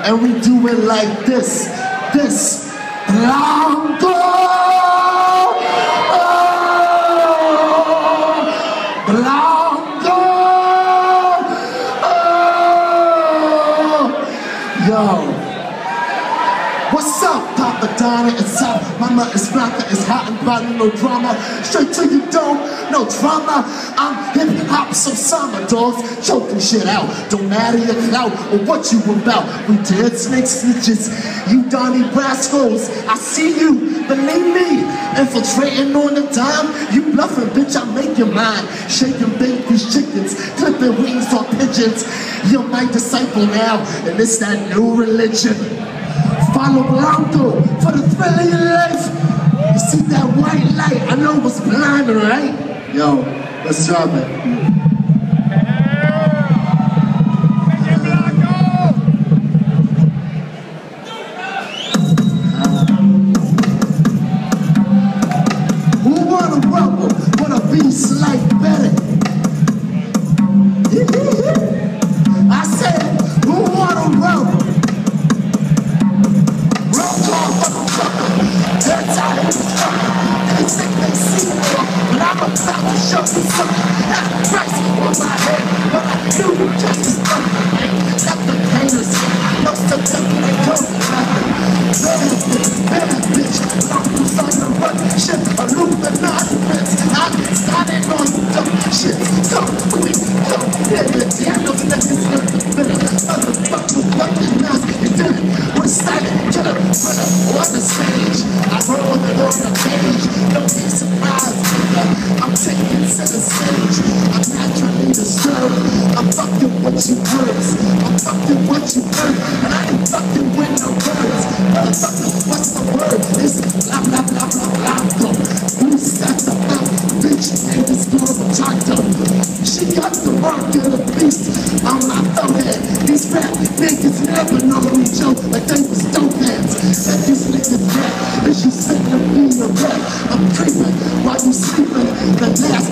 and we do it like this. Blanco! Blanco! Yo. What's up, Papa Donna? It's up. Mama is Blanca, it's hot and body, no drama. Straight to your dome, no drama. I'm hip-hop, some summer dogs, choking shit out. Don't matter your clout or what you about. We dead snake snitches, you Donnie rascals. I see you, believe me. Infiltrating on the dime, you bluffing, bitch, I make your mind. Shaking babies, chickens, clipping wings on pigeons. You're my disciple now, and it's that new religion. Follow Blanco for the thrill of your life. You see that white light? I know it was blind, right? Yo, let's drop it. Who wanna rumble with a beast like Betty? I said, who wanna rumble? That's how it's done. They think they see me, but I'm about to show you something. Had a price on my head, but I knew you just as fun. Let the haters see, no stuff that they don't nothing. Bad bitch, Blanco's on the run. Shit, Illuminati prince. I started on some dumb shit. Come quick, come get it. Damn, those niggas look the bitter. Motherfuckers recognize you did it. We're silent, killer, brother, on the stage. I roll it on the page. Don't be surprised, nigga. I'm taking center stage. I'm naturally disturbed. I'm fucking what you words. I'm fucking what you heard. And I ain't fucking with no words. Motherfucker, what's the word? It's blah, blah, blah, blah, blah. Who's that the mouth? Bitch, name is Global Taco. She got the mark of the beast. I'm not thumbhead. These rap niggas never know we joke like they was dope heads. And these niggas rap. And she said to me a rap. I'm creeping while you sleeping. The last,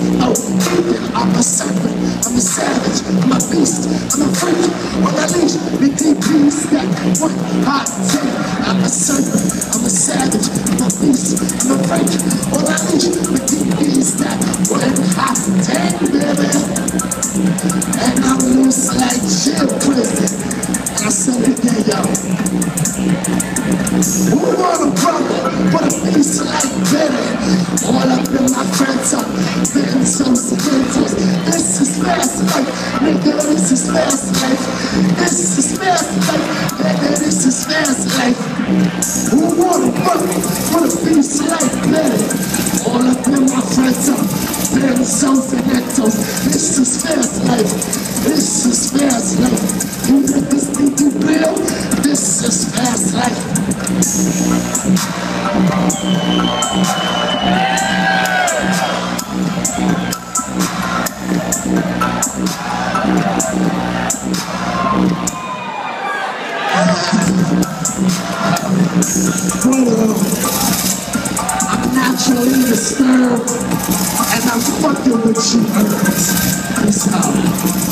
creeping. I'm a serpent. I'm a savage. I'm a beast. I'm a freak. On a leash, with DPs that one hot take. I'm a serpent. I'm a savage. I'm a beast. I'm a freak. On a leash, with DPs that one hot take, baby. And I'm loose like jail prison. I said it again, yo. Who wanna brother, but a piece like Betty? All up in my friends up, getting some civilians. This is fast life, nigga, this is fast life. This is fast life, nigga, this is fast life. Who wanna brother, but a piece like Betty? All up in my friends up, getting some civilians. This is fast life, this is fast life. You niggas think you real? This is fast life. I'm naturally disturbed, and I'm fucking with you. Peace out.